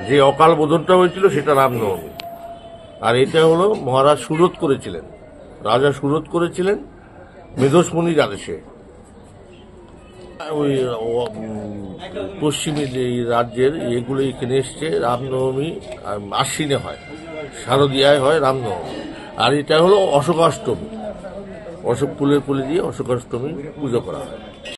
যে অকাল বোধনটা হয়েছিল সেটা রামনবমী। আর এটা হলো মহারাজ সুরত করেছিলেন, রাজা সুরত করেছিলেন মেধসমণির আদেশে। ওই পশ্চিমী যে রাজ্যের এগুলো এখানে এসছে। রামনবমী আশ্বিনে হয়, শারদীয়ায় হয় রামনবমী। আর এটা হলো অশোকাষ্টমী, অশোক ফুলের পুলি দিয়ে অশোকাষ্টমী পুজো করা হয়।